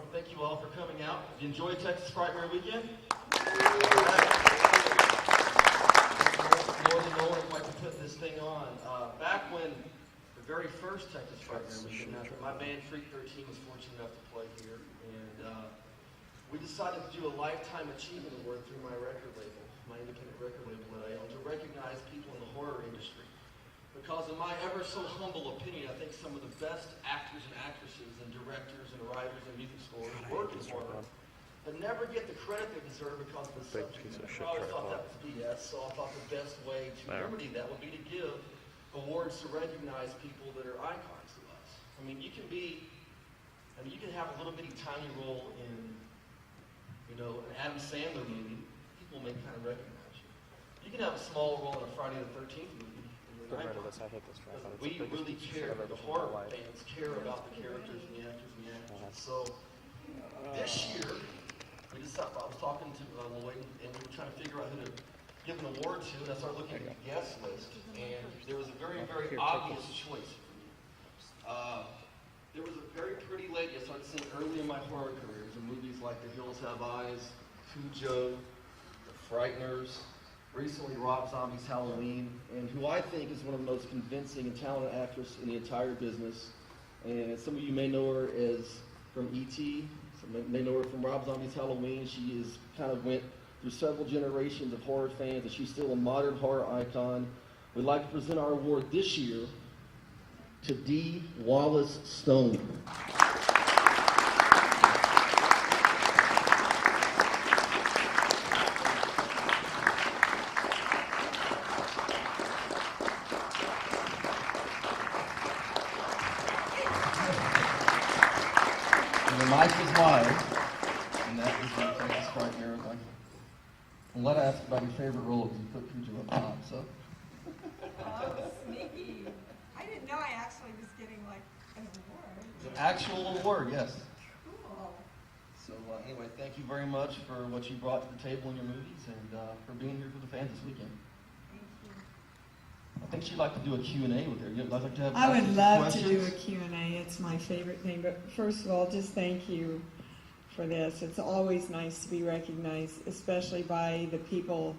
to thank you all for coming out. Have you enjoyed Texas Frightmare Weekend? More than knowing if I could put this thing on. Back when the very first Texas Frightmare Weekend happened, my band Freak 13 was fortunate enough to play here, and we decided to do a Lifetime Achievement Award through my record label, my independent record label that I own, to recognize people in the horror industry. Because in my ever so humble opinion, I think some of the best actors and actresses and directors and writers and music scores work in horror, but never get the credit they deserve because of the subject matter. I always thought that was BS, so I thought the best way to remedy that would be to give awards to recognize people that are icons to us. I mean, you can have a little bitty tiny role in, an Adam Sandler movie. People may kind of recognize you. You can have a small role in a Friday the 13th movie. We really care, the horror fans care about the characters and the actors and the actresses. So this year, I was talking to Lloyd, and we were trying to figure out who to give an award to, and I started looking at the guest list, and there was a very, very obvious choice for me. There was a very pretty lady I started seeing early in my horror career in movies like The Hills Have Eyes, Cujo, The Frighteners, recently Rob Zombie's Halloween, and who I think is one of the most convincing and talented actresses in the entire business. And some of you may know her as from E.T., some may know her from Rob Zombie's Halloween. She is kind of went through several generations of horror fans, and she's still a modern horror icon. We'd like to present our award this year to Dee Wallace QnA. The mic is live, and that is what Texas Frightmare like. And let us ask about your favorite role because you put Cujo up top, so. Oh, sneaky. I didn't know I actually was getting like an award. It's an actual award, yes. Cool. So anyway, thank you very much for what you brought to the table in your movies and for being here for the fans this weekend. Thank you. I think she'd like to do a Q&A with her. I'd like to have I would love questions. to do a Q&A. It's my favorite thing. But first of all, just thank you for this. It's always nice to be recognized, especially by the people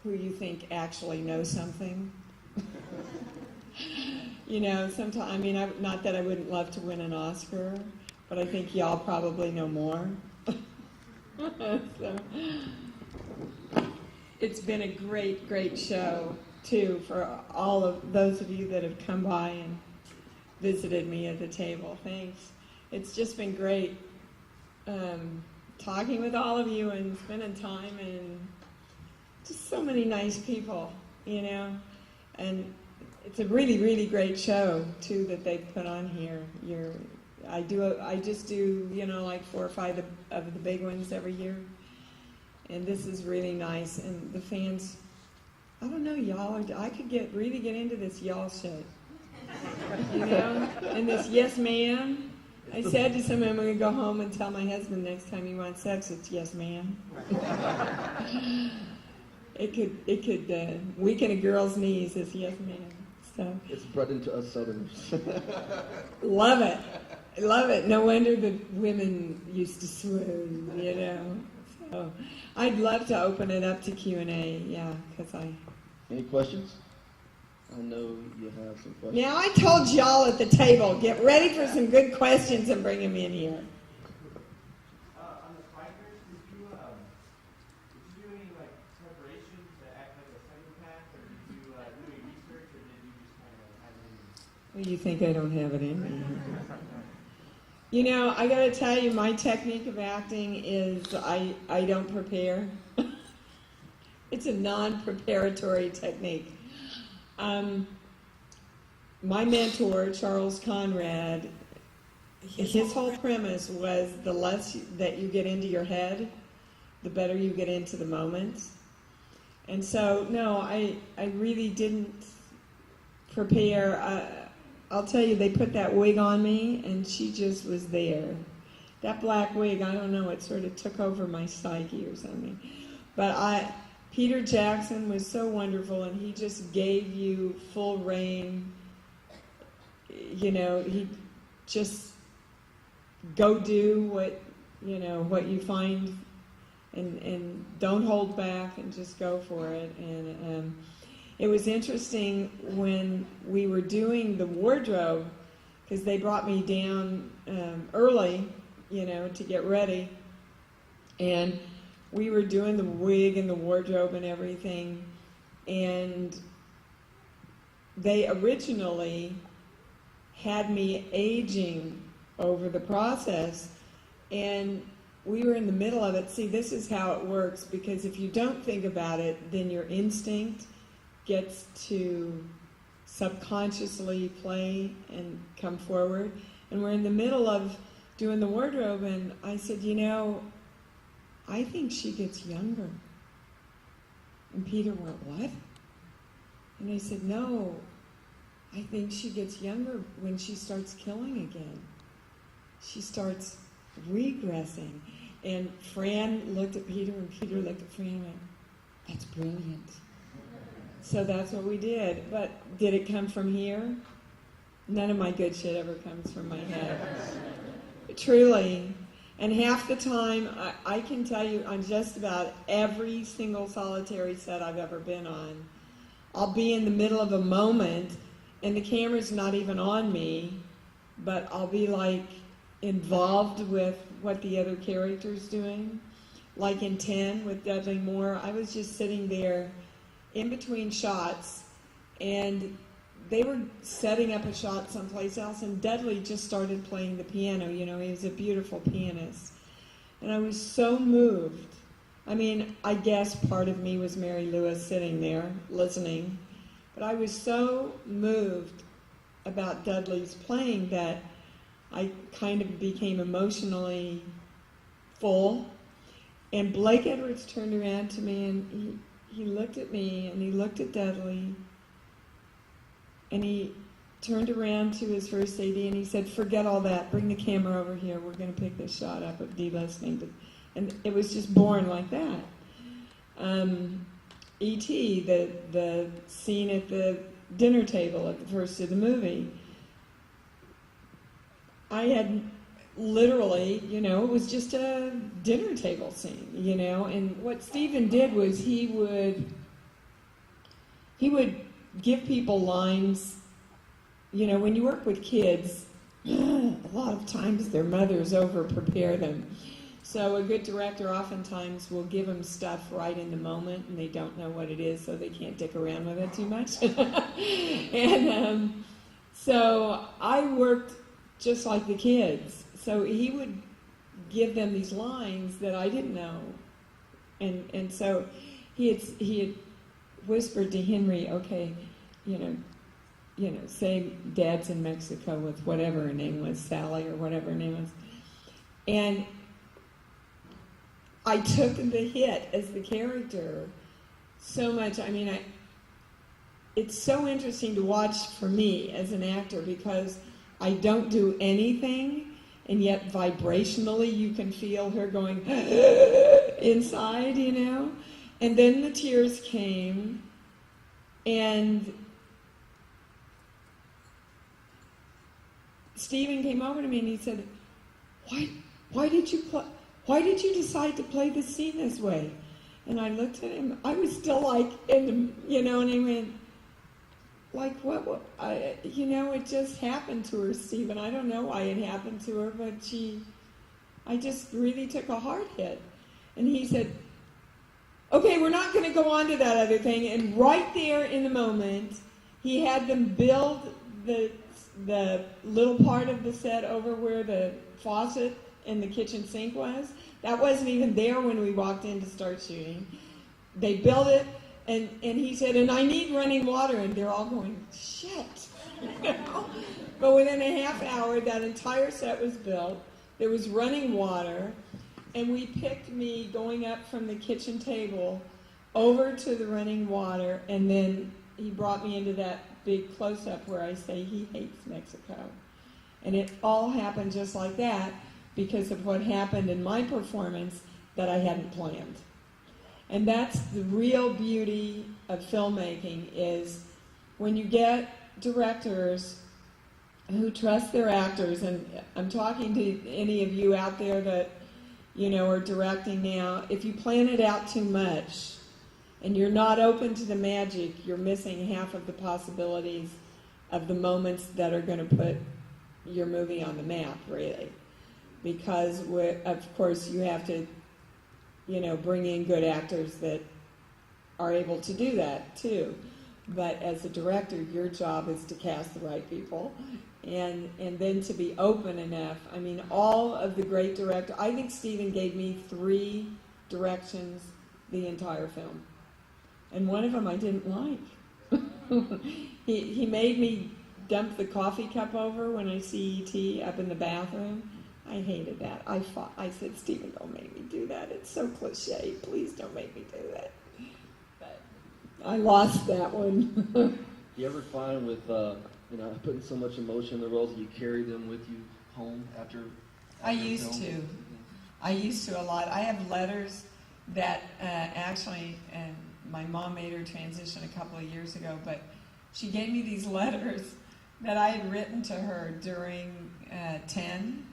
who you think actually know something. Sometimes, not that I wouldn't love to win an Oscar, but I think y'all probably know more. So, it's been a great, great show, too, for all of those of you that have come by and visited me at the table. Thanks. It's just been great talking with all of you and spending time, and just so many nice people, and it's a really, really great show too that they put on here. I just do like 4 or 5 of the big ones every year, and this is really nice. And the fans, I don't know, y'all. I could really get into this y'all shit, and this yes ma'am. I said to someone, I'm going to go home and tell my husband next time he wants sex, it's yes ma'am. It could weaken a girl's knees, it's yes ma'am. So it's bred into us Southerners. Love it. Love it. No wonder the women used to swoon, So I'd love to open it up to Q&A, because Any questions? I know you have some questions. Now I told y'all at the table, get ready for some good questions and bring them in here. On the Frightmares, did you do any preparation to act like a psychopath, or did you do any research, or did you just kind of have it in you? Well, you think I don't have it in me? I got to tell you, my technique of acting is I don't prepare. It's a non-preparatory technique. My mentor, Charles Conrad, his whole premise was the less that you get into your head, the better you get into the moments. And so, no, I really didn't prepare. I'll tell you, they put that wig on me, and she just was there. That black wig, I don't know, it sort of took over my psyche or something. But Peter Jackson was so wonderful, and he just gave you full reign. He just go do what you know, what you find, and don't hold back and just go for it. And it was interesting when we were doing the wardrobe, because they brought me down early, you know, to get ready, and we were doing the wig and the wardrobe and everything, and they originally had me aging over the process, and we were in the middle of it. See, this is how it works, because if you don't think about it, then your instinct gets to subconsciously play and come forward. And we're in the middle of doing the wardrobe, and I said, you know, I think she gets younger. And Peter went, what? And I said, no, I think she gets younger when she starts killing again. She starts regressing. And Fran looked at Peter, and Peter looked at Fran and went, that's brilliant. So that's what we did. But did it come from here? None of my good shit ever comes from my head. Truly. And half the time, I can tell you, on just about every single solitary set I've ever been on, I'll be in the middle of a moment, and the camera's not even on me, but I'll be like involved with what the other character's doing. Like in 10 with Dudley Moore, I was just sitting there in between shots, and they were setting up a shot someplace else, and Dudley just started playing the piano. You know, he was a beautiful pianist. And I was so moved. I mean, I guess part of me was Mary Lewis sitting there listening, but I was so moved about Dudley's playing that I kind of became emotionally full. And Blake Edwards turned around to me, and he looked at me, and he looked at Dudley, and he turned around to his first AD, and he said, forget all that, bring the camera over here, we're going to pick this shot up of Dee listening. And it was just born like that. E.T., the scene at the dinner table at the first of the movie, I had literally, you know, it was just a dinner table scene, you know, and what Stephen did was he would give people lines. You know, when you work with kids, a lot of times their mothers over-prepare them. So a good director oftentimes will give them stuff right in the moment, and they don't know what it is, so they can't dick around with it too much. And so I worked just like the kids. So he would give them these lines that I didn't know. And so he had whispered to Henry, okay, you know, say Dad's in Mexico with whatever her name was, Sally or whatever her name was. And I took the hit as the character so much. I mean, it's so interesting to watch for me as an actor, because I don't do anything, and yet vibrationally you can feel her going inside, you know? And then the tears came, and Stephen came over to me and he said, why did you decide to play this scene this way? And I looked at him, I was still like in the, you know, and he went, like what you know, it just happened to her, Stephen. I don't know why it happened to her, but I just really took a hard hit. And he said, okay, we're not going to go on to that other thing. And right there in the moment, he had them build the little part of the set over where the faucet and the kitchen sink was. That wasn't even there when we walked in to start shooting. They built it, and he said, and I need running water. And they're all going, shit. You know? But within a half hour, that entire set was built. There was running water. And we picked me going up from the kitchen table over to the running water, and then he brought me into that big close-up where I say he hates Mexico. And it all happened just like that because of what happened in my performance that I hadn't planned. And that's the real beauty of filmmaking, is when you get directors who trust their actors, and I'm talking to any of you out there that or directing now, if you plan it out too much and you're not open to the magic, you're missing half of the possibilities of the moments that are going to put your movie on the map, really. Because, of course, you have to, bring in good actors that are able to do that, too. But as a director, your job is to cast the right people and then to be open enough. I mean, all of the great directors, I think Stephen gave me 3 directions the entire film. And one of them I didn't like. He made me dump the coffee cup over when I see E.T. up in the bathroom. I hated that. I said, Stephen, don't make me do that. It's so cliche. Please don't make me do that. But I lost that one. You ever find with, putting so much emotion in the roles that you carry them with you home after I used film? to. I used to a lot. I have letters that actually, and my mom made her transition a couple of years ago, but she gave me these letters that I had written to her during 10.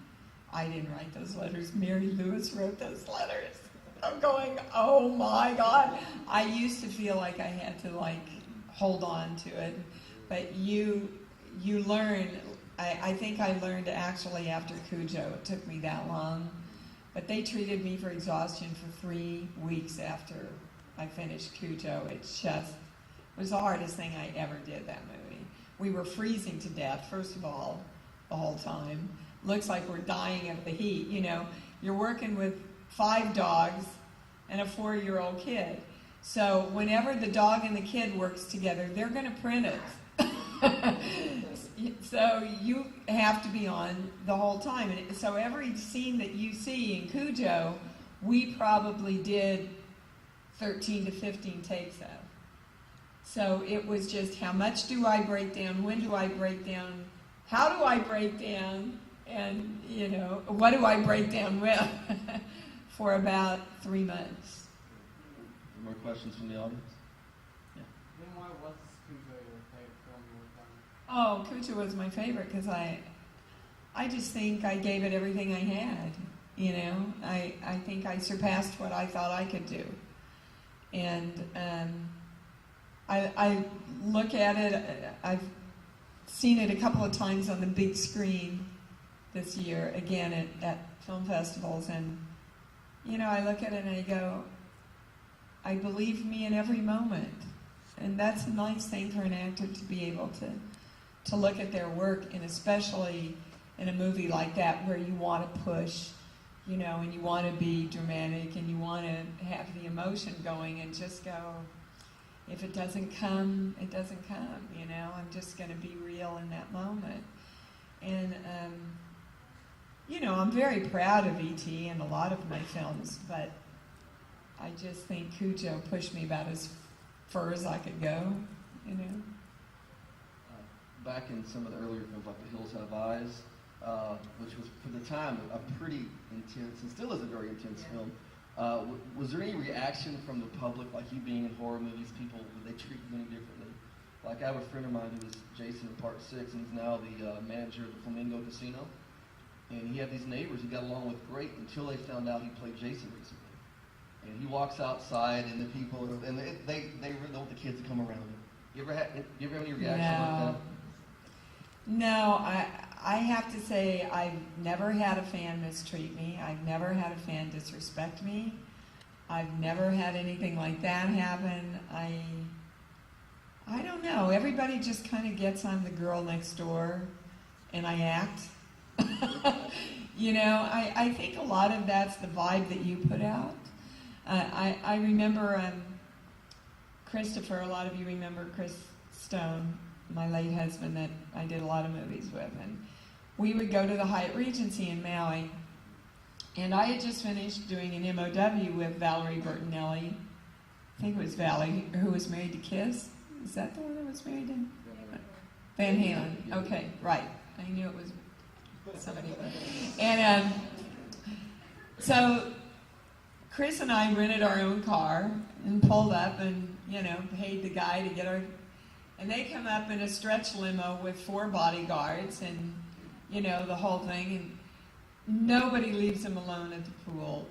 I didn't write those letters. Mary Lewis wrote those letters. I'm going, oh my God. I used to feel like I had to hold on to it. But you learn, I think I learned actually after Cujo. It took me that long. But they treated me for exhaustion for 3 weeks after I finished Cujo. It was the hardest thing I ever did, that movie. We were freezing to death, first of all, the whole time. Looks like we're dying of the heat. You're working with 5 dogs and a 4-year-old kid. So whenever the dog and the kid works together, they're going to print it. So you have to be on the whole time. And so every scene that you see in Cujo, we probably did 13 to 15 takes of. So it was just, how much do I break down? When do I break down? How do I break down? And, what do I break down with? For about 3 months. Any more questions from the audience? Yeah. Then why was Cujo your favorite film you worked on? Oh, Cujo was my favorite because I just think I gave it everything I had. I think I surpassed what I thought I could do. And I look at it, I've seen it a couple of times on the big screen this year, again at film festivals, and I look at it and I go, I believe me in every moment. And that's a nice thing for an actor to be able to look at their work, and especially in a movie like that where you want to push, and you want to be dramatic and you want to have the emotion going, and just go, if it doesn't come, it doesn't come, I'm just going to be real in that moment. And I'm very proud of E.T. and a lot of my films, but I just think Cujo pushed me about as far as I could go, Back in some of the earlier films, like The Hills Have Eyes, which was, for the time, a pretty intense, and still is a very intense film. Was there any reaction from the public, like you being in horror movies, people, would they treat you any differently? Like, I have a friend of mine who was Jason in Part 6, and he's now the manager of the Flamingo Casino. And he had these neighbors he got along with great until they found out he played Jason recently. And he walks outside, and the people, and they really want the kids to come around him. You ever have any reaction like that? No, I have to say I've never had a fan mistreat me. I've never had a fan disrespect me. I've never had anything like that happen. I don't know. Everybody just kind of gets I'm the girl next door, and I act. I think a lot of that's the vibe that you put out. I remember Christopher, a lot of you remember Chris Stone, my late husband that I did a lot of movies with, and we would go to the Hyatt Regency in Maui, and I had just finished doing an MOW with Valerie Bertinelli, I think it was Valerie, who was married to Kiss. Is that the one that was married to Van Halen? Okay, right. I knew it was somebody. And so Chris and I rented our own car and pulled up and, paid the guy to get our... And they come up in a stretch limo with 4 bodyguards and, the whole thing. nobody leaves him alone at the pool.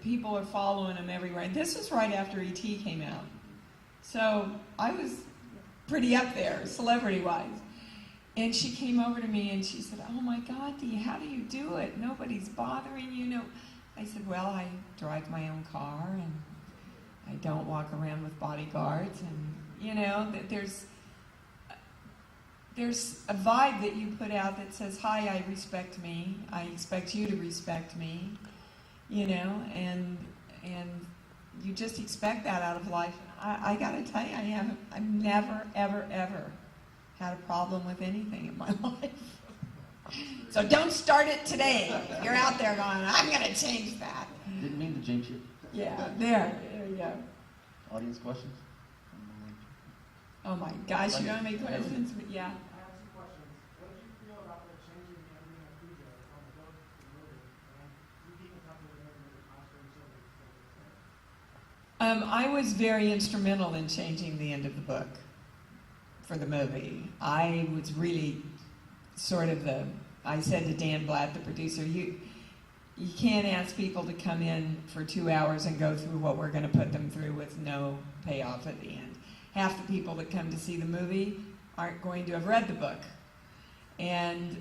People are following him everywhere. And this was right after E.T. came out. So I was pretty up there, celebrity-wise. And she came over to me and she said, "Oh my God, Dee, how do you do it? Nobody's bothering you." No. I said, "Well, I drive my own car and I don't walk around with bodyguards, and there's a vibe that you put out that says, 'Hi, I respect me. I expect you to respect me,' and you just expect that out of life. I gotta tell you, I've never, ever, ever had a problem with anything in my life. So don't start it today. You're out there going, 'I'm gonna change that.'" Didn't mean to jinx you. Yeah, there you go. Audience questions? Oh my gosh, you don't make questions, but yeah. I have two questions. What did you feel about the changing the ending of Cujo from the book to the movie? And you people talking about the movie I was very instrumental in changing the end of the book for the movie. I was really sort of I said to Dan Blatt, the producer, you can't ask people to come in for 2 hours and go through what we're going to put them through with no payoff at the end. Half the people that come to see the movie aren't going to have read the book. And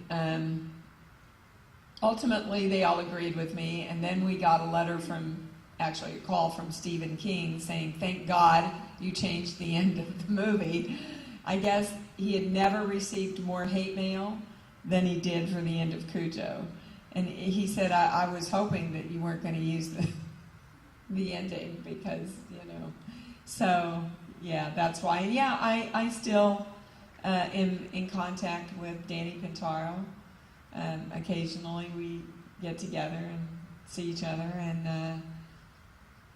ultimately, they all agreed with me, and then we got a call from Stephen King saying, "Thank God you changed the end of the movie." I guess he had never received more hate mail than he did for the end of Cujo. And he said, I was hoping that you weren't going to use the ending because, So, yeah, that's why. And yeah, I still am in contact with Danny Pintaro. Occasionally we get together and see each other, and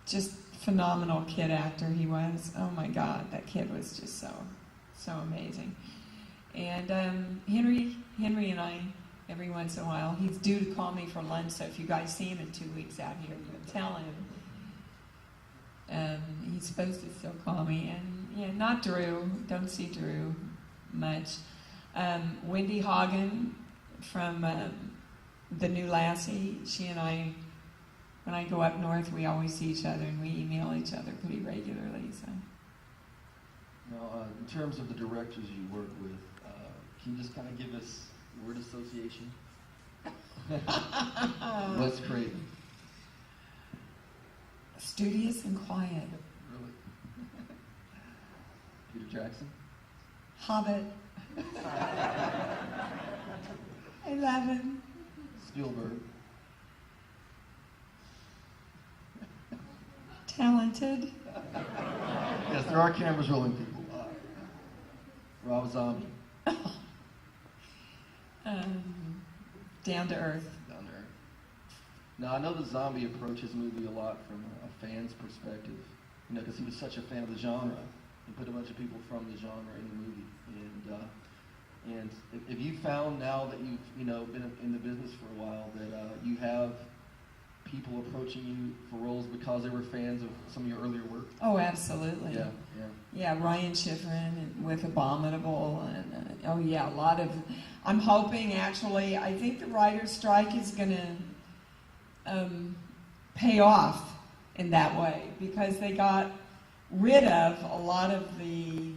just phenomenal kid actor he was. Oh my God, that kid was just so amazing. And Henry and I, every once in a while, he's due to call me for lunch, so if you guys see him in 2 weeks out here, you can tell him. He's supposed to still call me. And yeah, not Drew, don't see Drew much. Wendy Hagen from The New Lassie, she and I, when I go up north, we always see each other and we email each other pretty regularly. So. Now, in terms of the directors you work with, can you just kind of give us word association? Wes Craven. Studious and quiet. Really? Peter Jackson? Hobbit. I love him. Spielberg. Talented. Yes, there are cameras rolling, people. Rob Zombie. Down to earth. Down there. Now, I know the Zombie approached his movie a lot from a fan's perspective, because he was such a fan of the genre. He put a bunch of people from the genre in the movie. And if you found now that you've been in the business for a while that you have people approaching you for roles because they were fans of some of your earlier work? Oh, absolutely. Yeah. Ryan Schifrin with Abominable, and a lot of. I'm hoping actually. I think the writer's strike is going to pay off in that way because they got rid of a lot of the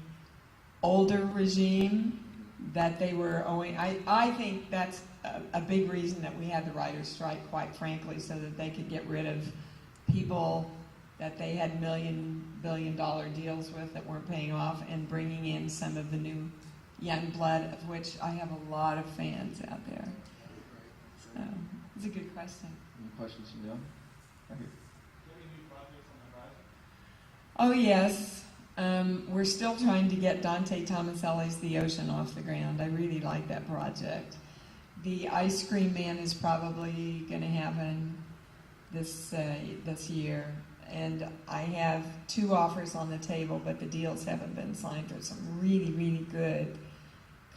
older regime that they were owing. I think that's a big reason that we had the writer's strike, quite frankly, so that they could get rid of people that they had billion-dollar deals with that weren't paying off, and bringing in some of the new young blood, of which I have a lot of fans out there. So it's a good question. Any questions from them? Right here. Do you have any new projects on the horizon? Oh yes. We're still trying to get Dante Tomaselli's The Ocean off the ground. I really like that project. The Ice Cream Man is probably going to happen this year. And I have 2 offers on the table, but the deals haven't been signed for some really, really good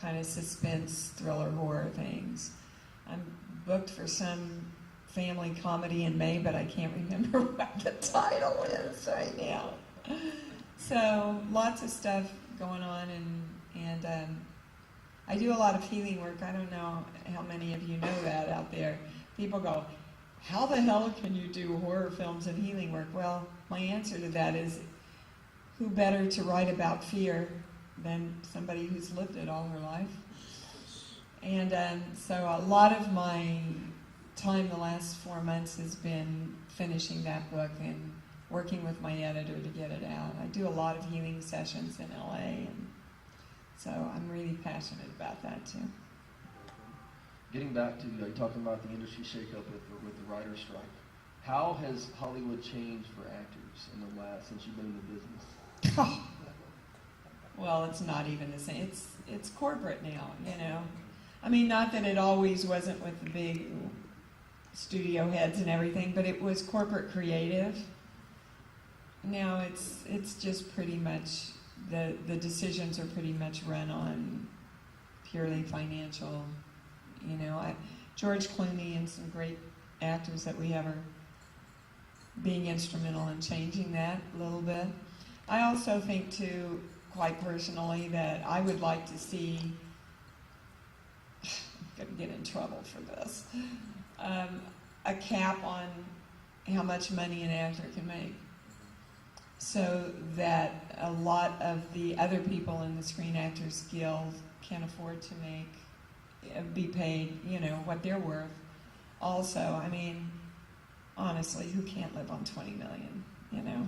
kind of suspense, thriller, horror things. I'm booked for some family comedy in May, but I can't remember what the title is right now. So lots of stuff going on, and I do a lot of healing work. I don't know how many of you know that out there, people go, how the hell can you do horror films and healing work? Well, my answer to that is, who better to write about fear than somebody who's lived it all her life? And so a lot of my time the last 4 months has been finishing that book and working with my editor to get it out. I do a lot of healing sessions in LA, and so I'm really passionate about that too. Getting back to talking about the industry shakeup with the writer's strike, how has Hollywood changed for actors in the last, since you've been in the business? Oh. Well, it's not even the same. It's corporate now, you know. I mean, not that it always wasn't with the big studio heads and everything, but it was corporate creative. Now it's just pretty much the decisions are pretty much run on purely financial. You know, George Clooney and some great actors that we have are being instrumental in changing that a little bit. I also think too, quite personally, that I would like to see, I'm going to get in trouble for this, a cap on how much money an actor can make, so that a lot of the other people in the Screen Actors Guild can afford to be paid, you know, what they're worth. Also, I mean, honestly, who can't live on $20 million, you know?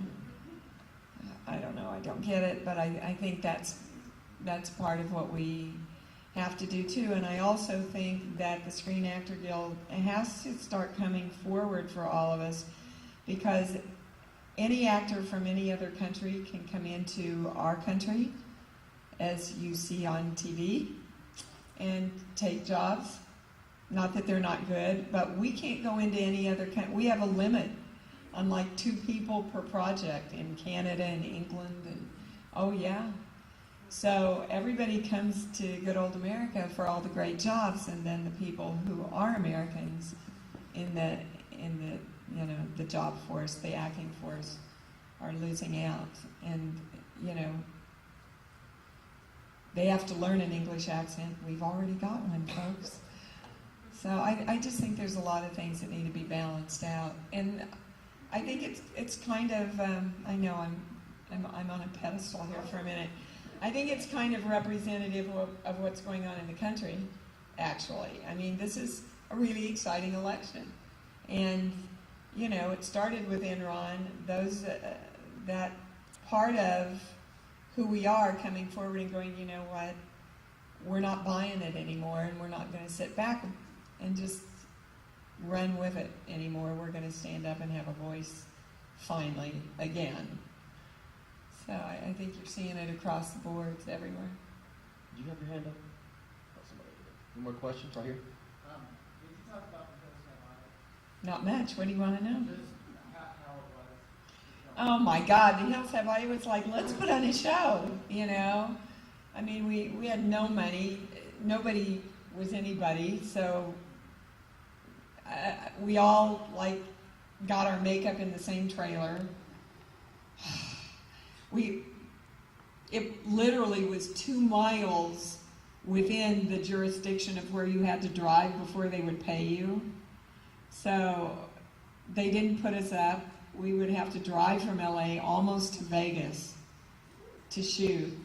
I don't know, I don't get it, but I think that's part of what we have to do too. And I also think that the Screen Actor Guild has to start coming forward for all of us, because any actor from any other country can come into our country, as you see on TV, and take jobs. Not that they're not good, but we can't go into any other country. We have a limit on like 2 people per project in Canada and England, and oh yeah. So everybody comes to good old America for all the great jobs, and then the people who are Americans in the you know, the job force, the acting force, are losing out. And you know, they have to learn an English accent. We've already got one, folks. So I just think there's a lot of things that need to be balanced out. And I think it's kind of, I know I'm on a pedestal here for a minute. I think it's kind of representative of what's going on in the country, actually. I mean, this is a really exciting election. And, you know, it started with Enron. That part of who we are coming forward and going, you know what, we're not buying it anymore, and we're not going to sit back and just run with it anymore. We're going to stand up and have a voice finally again. So I think you're seeing it across the boards everywhere. Did you have your hand up? Oh, somebody did. Any more questions right here? Did you talk about the Hills Have Eyes? Not much. What do you want to know? Just how it was. Oh my God, the Hills Have Eyes was like, let's put on a show, you know? I mean, we had no money. Nobody was anybody, so we all like got our makeup in the same trailer. It literally was 2 miles within the jurisdiction of where you had to drive before they would pay you. So they didn't put us up. We would have to drive from LA almost to Vegas to shoot.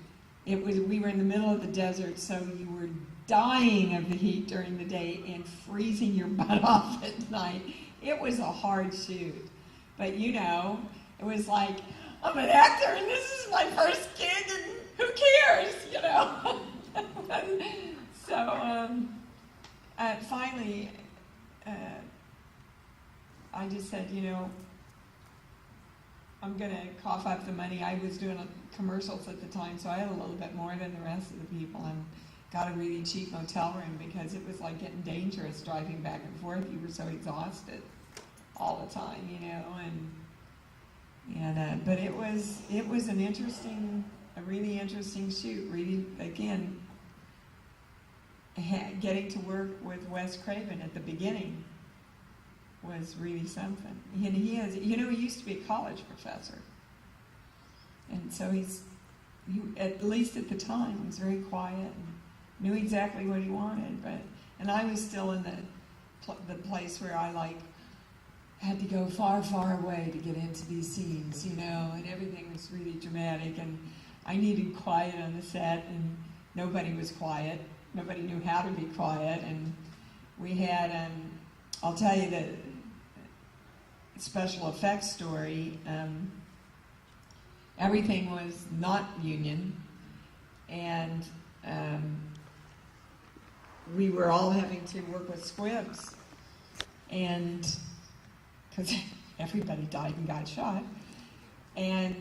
We were in the middle of the desert, so you were dying of the heat during the day and freezing your butt off at night. It was a hard shoot. But you know, it was like, I'm an actor and this is my first gig and who cares, you know? So finally, I just said, you know, I'm going to cough up the money. I was doing commercials at the time, so I had a little bit more than the rest of the people, and got a really cheap motel room because it was like getting dangerous driving back and forth. You were so exhausted all the time, you know, but it was a really interesting shoot. Really, again, getting to work with Wes Craven at the beginning was really something. And he used to be a college professor, and so he at least at the time was very quiet and knew exactly what he wanted. And I was still in the place where I like had to go far, far away to get into these scenes, you know, and everything was really dramatic, and I needed quiet on the set, and nobody was quiet. Nobody knew how to be quiet, and we had, I'll tell you the special effects story, everything was not union, and we were all having to work with squibs, and because everybody died and got shot, and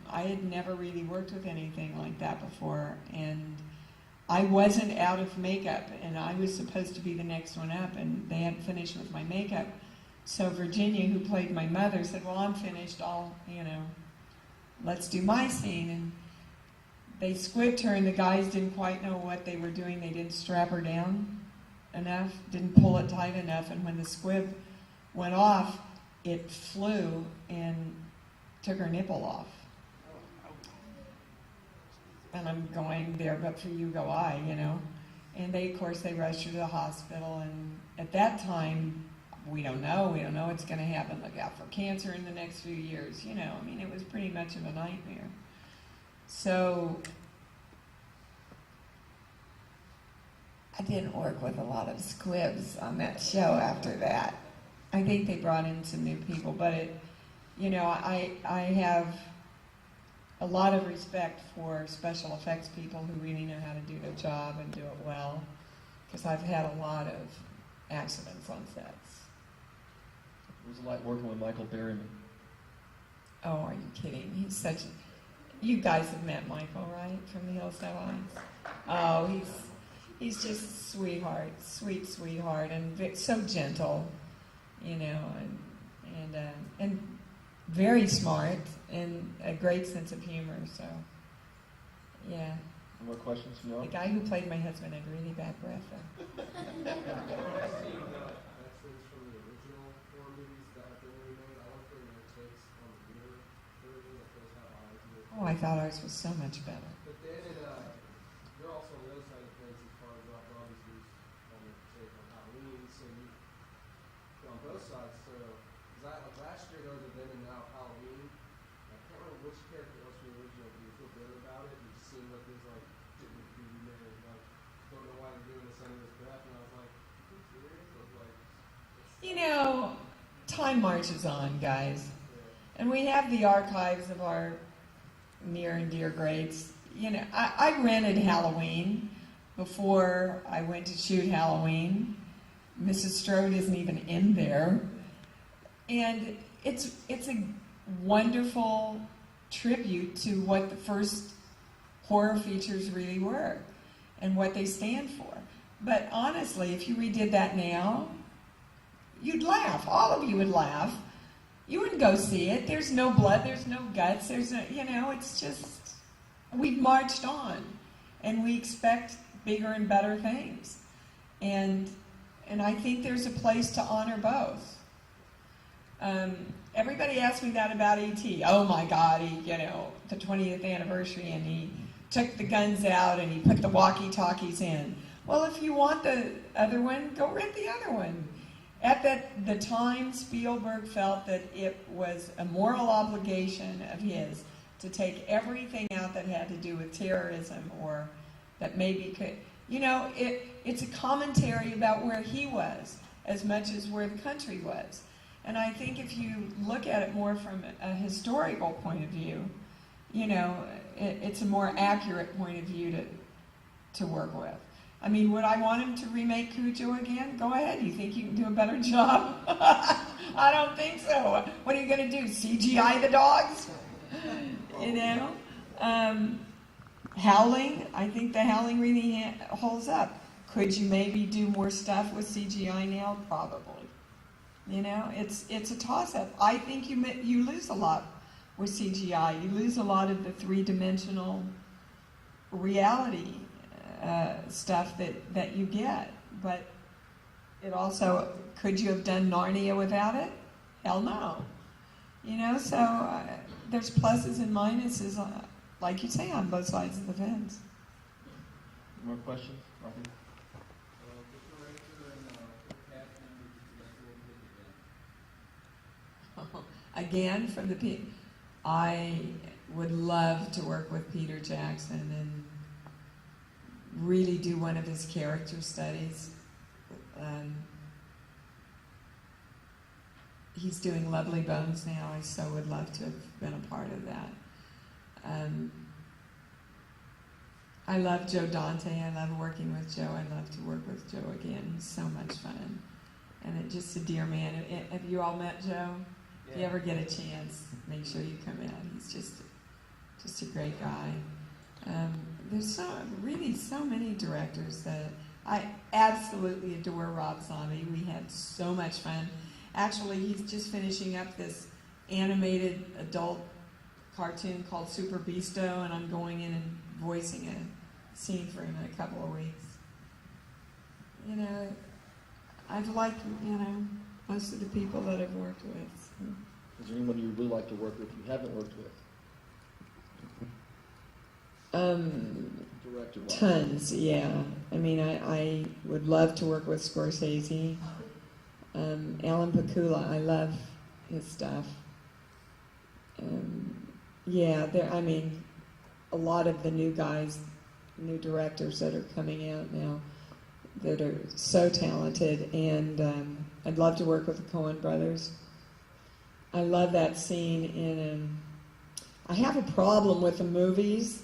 I had never really worked with anything like that before, and I wasn't out of makeup, and I was supposed to be the next one up, and they hadn't finished with my makeup. So Virginia, who played my mother, said, well, I'm finished, let's do my scene. And they squibbed her, and the guys didn't quite know what they were doing. They didn't strap her down enough, didn't pull it tight enough, and when the squib went off, it flew and took her nipple off. And I'm going, there but for you go I, you know. And they, of course, they rushed her to the hospital, and at that time, we don't know what's going to happen. Look out for cancer in the next few years, you know. I mean, it was pretty much of a nightmare. So I didn't work with a lot of squibs on that show after that. I think they brought in some new people, but I have a lot of respect for special effects people who really know how to do their job and do it well, because I've had a lot of accidents on sets. What was it like working with Michael Berryman? Oh, are you kidding? He's such a... You guys have met Michael, right? From the Hills Have Eyes? Oh, he's just a sweetheart, sweet sweetheart, and so gentle, you know, and very smart, and a great sense of humor, so, yeah. Any more questions from you? The guy who played my husband had really bad breath, though. Oh, I thought ours was so much better. But then you're also on the other side of things as far as obviously on the take on Halloween, so you're on both sides. So, like last year there was a then and now Halloween. I can't remember which character was from the original. Do you feel good about it? It just seemed like there's like didn't be remade. Like don't know why you're doing this under his breath, and I was like, are you serious? I was like, You know, time marches on, guys. And we have the archives of our near and dear greats. You know, I rented Halloween before I went to shoot Halloween. Mrs. Strode isn't even in there. And it's a wonderful tribute to what the first horror features really were and what they stand for. But honestly, if you redid that now, you'd laugh. All of you would laugh. You wouldn't go see it. There's no blood, there's no guts, there's no, you know, it's just, we've marched on, and we expect bigger and better things. And I think there's a place to honor both. Everybody asked me that about E.T. Oh my God, the 20th anniversary, and he took the guns out and he put the walkie-talkies in. Well, if you want the other one, go rent the other one. At the time, Spielberg felt that it was a moral obligation of his to take everything out that had to do with terrorism, or that maybe could, it's a commentary about where he was as much as where the country was. And I think if you look at it more from a historical point of view, it's a more accurate point of view to work with. I mean, would I want him to remake Cujo again? Go ahead. You think you can do a better job? I don't think so. What are you going to do? CGI the dogs? Howling. I think the Howling really holds up. Could you maybe do more stuff with CGI now? Probably. It's a toss-up. I think you lose a lot with CGI. You lose a lot of the three-dimensional reality stuff that you get, but it also, could you have done Narnia without it? Hell no. So there's pluses and minuses, like you say, on both sides of the fence. More questions, Rocky? the director and the cast again, from the I would love to work with Peter Jackson and really do one of his character studies. He's doing Lovely Bones now. I so would love to have been a part of that. I love Joe Dante. I love working with Joe. I'd love to work with Joe again. He's so much fun. And just a dear man. Have you all met Joe? Yeah. If you ever get a chance, make sure you come in. He's just a great guy. There's so many directors that I absolutely adore. Rob Zombie. We had so much fun. Actually, he's just finishing up this animated adult cartoon called Super Beasto, and I'm going in and voicing a scene for him in a couple of weeks. You know, I've liked, most of the people that I've worked with. So. Is there anyone you really like to work with you haven't worked with? Director-wise. Tons, yeah. I mean, I would love to work with Scorsese. Alan Pakula, I love his stuff. A lot of the new directors that are coming out now that are so talented, and I'd love to work with the Coen brothers. I love that scene in, I have a problem with the movies.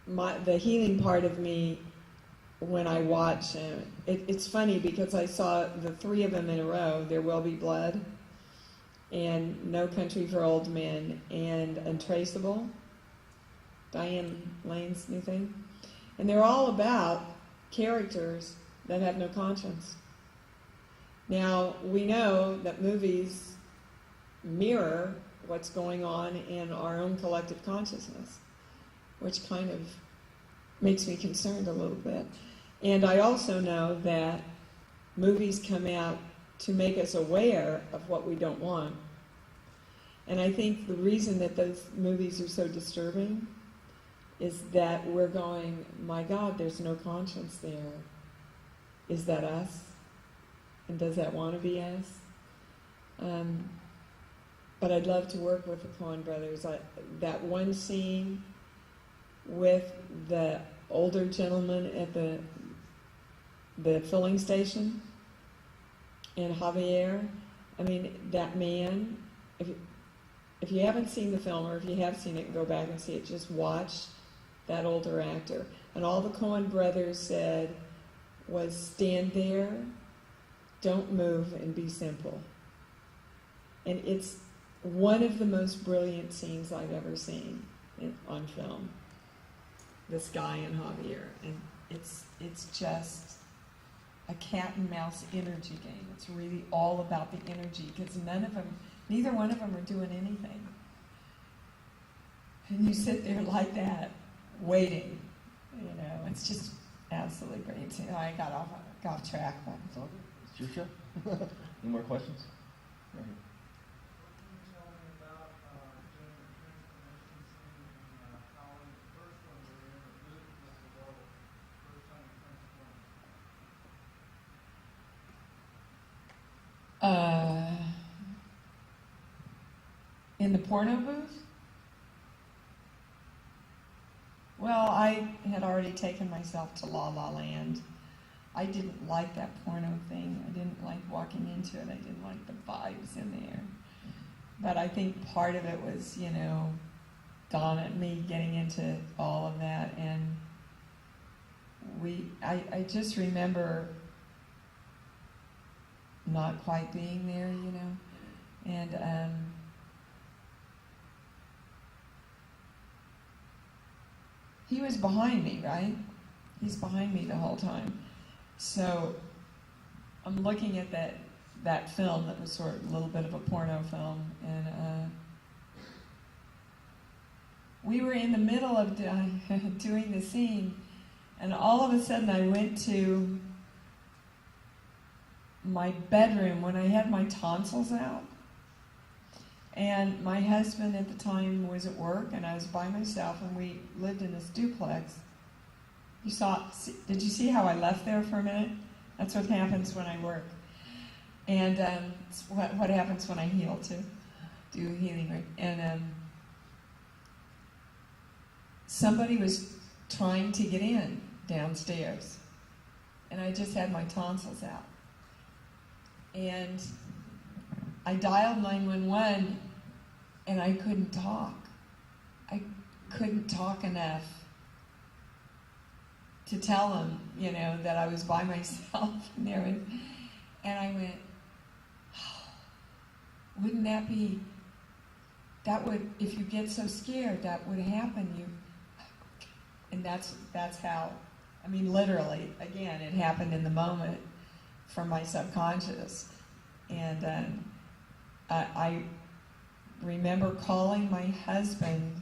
The healing part of me, when I watch, it's funny because I saw the three of them in a row, There Will Be Blood, and No Country for Old Men, and Untraceable, Diane Lane's new thing. And they're all about characters that have no conscience. Now, we know that movies mirror what's going on in our own collective consciousness, which kind of makes me concerned a little bit. And I also know that movies come out to make us aware of what we don't want. And I think the reason that those movies are so disturbing is that we're going, my God, there's no conscience there. Is that us? And does that want to be us? But I'd love to work with the Coen brothers. That one scene with the older gentleman at the filling station and Javier, I mean, that man, if you haven't seen the film, or if you have seen it, go back and see it. Just watch that older actor. And all the Coen brothers said was, stand there, don't move, and be simple. And it's one of the most brilliant scenes I've ever seen on film. This guy and Javier. And it's just a cat and mouse energy game. It's really all about the energy, because neither one of them are doing anything. And you sit there like that, waiting. It's just absolutely great. So I got off track. But. It's all good. It's your show. Any more questions? Right here. In the porno booth? Well, I had already taken myself to La La Land. I didn't like that porno thing. I didn't like walking into it. I didn't like the vibes in there. But I think part of it was, Donna and me getting into all of that. And I just remember not quite being there, and he was behind me, right? He's behind me the whole time. So I'm looking at that film that was sort of a little bit of a porno film, and we were in the middle of doing the scene, and all of a sudden I went to my bedroom when I had my tonsils out, and my husband at the time was at work, and I was by myself, and we lived in this duplex. Did you see how I left there for a minute? That's what happens when I work. And it's what happens when I heal too, do healing work. And somebody was trying to get in downstairs, and I just had my tonsils out. And I dialed 911, and I couldn't talk. I couldn't talk enough to tell them, that I was by myself. And I went, oh, wouldn't that be, that would, if you get so scared, that would happen. And that's how, literally, again, it happened in the moment from my subconscious. And I remember calling my husband.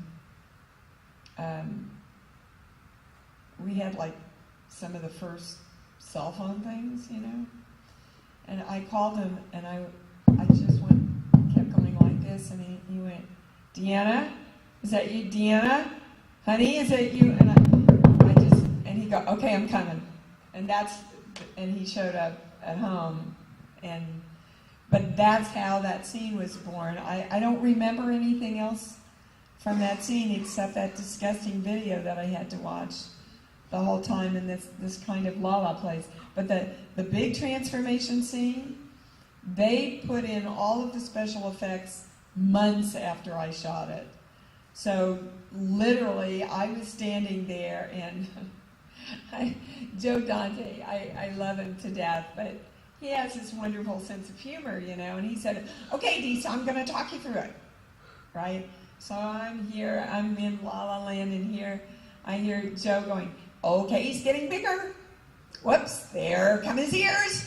We had like some of the first cell phone things, and I called him, and I just kept going like this, and he went, Deanna, is that you, Deanna? Honey, is that you? And he go, okay, I'm coming. And he showed up at home, but that's how that scene was born. I don't remember anything else from that scene except that disgusting video that I had to watch the whole time in this kind of la-la place. But the big transformation scene, they put in all of the special effects months after I shot it. So literally, I was standing there, and Joe Dante, I love him to death, but he has this wonderful sense of humor, and he said, okay, Dee, so I'm going to talk you through it, right? So I'm here, I'm in La La Land, and here I hear Joe going, okay, he's getting bigger. Whoops, there come his ears.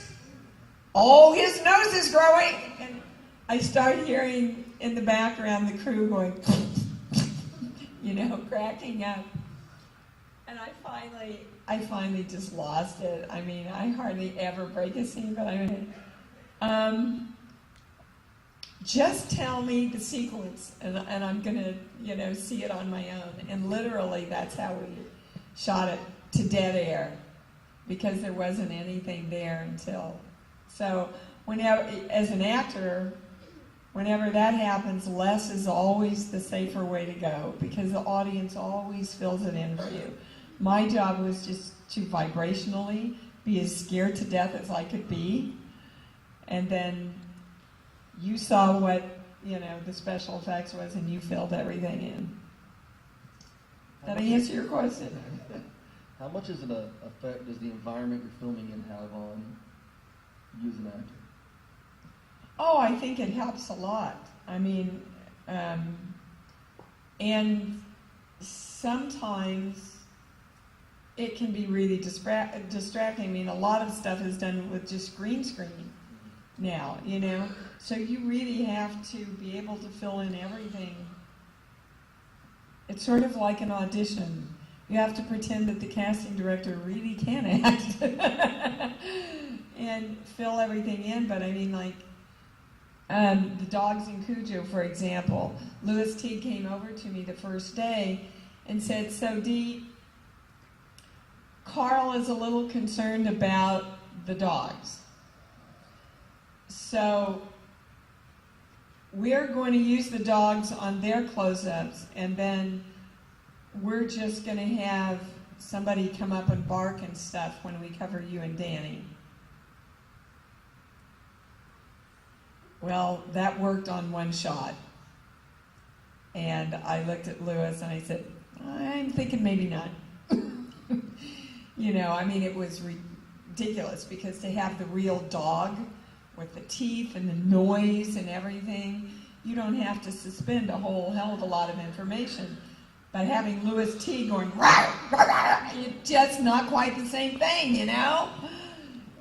Oh, his nose is growing. And I start hearing in the background the crew going, cracking up. And I finally just lost it. I hardly ever break a scene, but just tell me the sequence, and I'm going to, see it on my own. And literally, that's how we shot it, to dead air, because there wasn't anything there until. So whenever, as an actor, whenever that happens, less is always the safer way to go, because the audience always fills it in for you. My job was just to vibrationally be as scared to death as I could be, and then you saw what, the special effects was, and you filled everything in. Did I answer your question? How much is it effect does the environment you're filming in have on you as an actor? Oh, I think it helps a lot. And sometimes it can be really distracting. A lot of stuff is done with just green screen now, So you really have to be able to fill in everything. It's sort of like an audition. You have to pretend that the casting director really can act and fill everything in. But the dogs in Cujo, for example, Louis Teague came over to me the first day and said, so Dee, Carl is a little concerned about the dogs. So we're going to use the dogs on their close-ups, and then we're just going to have somebody come up and bark and stuff when we cover you and Danny. Well, that worked on one shot. And I looked at Louis and I said, I'm thinking maybe not. It was ridiculous, because to have the real dog with the teeth and the noise and everything, you don't have to suspend a whole hell of a lot of information. But having Louis T going, rah, rah, rah, it's just not quite the same thing,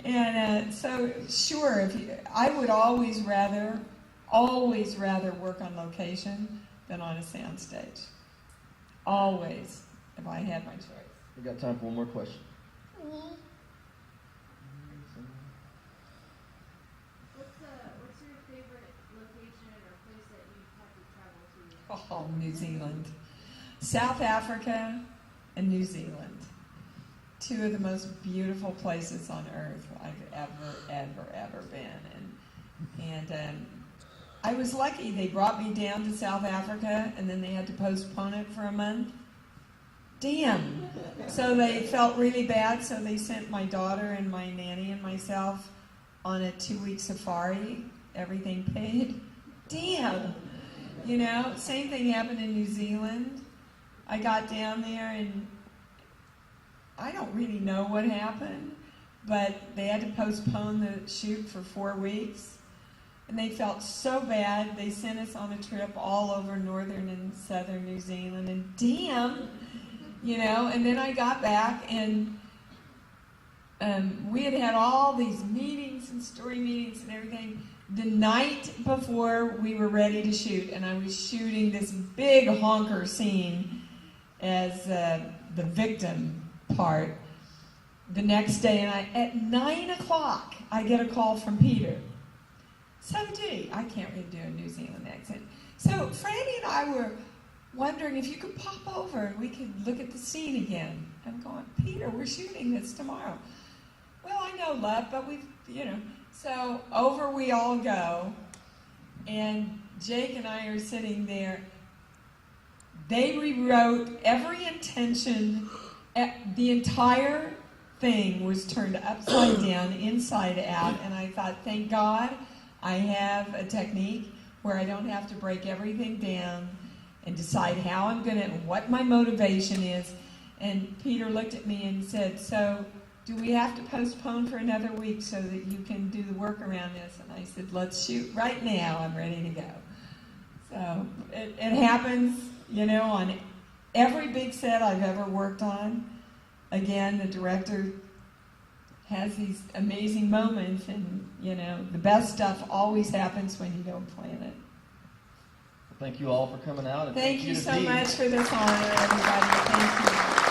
And so, sure, I would always rather work on location than on a soundstage. Always, if I had my choice. We've got time for one more question. What's your favorite location or place that you've had to travel to? Oh, New Zealand. South Africa and New Zealand. Two of the most beautiful places on earth I've ever been. And And I was lucky. They brought me down to South Africa, and then they had to postpone it for a month. Damn. So they felt really bad, so they sent my daughter and my nanny and myself on a 2-week safari, everything paid. Damn. You know, same thing happened in New Zealand. I got down there and I don't really know what happened, but they had to postpone the shoot for 4 weeks. And they felt so bad, they sent us on a trip all over northern and southern New Zealand, and damn, you know, and then I got back and we had all these meetings and story meetings and everything the night before we were ready to shoot, and I was shooting this big honker scene as the victim part the next day, and at 9 o'clock I get a call from Peter. So Dee, I can't really do a New Zealand accent. So Franny and I were wondering if you could pop over and we could look at the scene again. I'm going, Peter, we're shooting this tomorrow. Well, I know, love, but we've, you know. So over we all go, and Jake and I are sitting there. They rewrote every intention. The entire thing was turned upside down, inside out, and I thought, thank God I have a technique where I don't have to break everything down and decide how I'm going to, what my motivation is. And Peter looked at me and said, so do we have to postpone for another week so that you can do the work around this? And I said, let's shoot right now. I'm ready to go. So it happens, you know, on every big set I've ever worked on. Again, the director has these amazing moments, and, you know, the best stuff always happens when you don't plan it. Thank you all for coming out. And Thank you to so Dee. much for this honor, everybody. Thank you.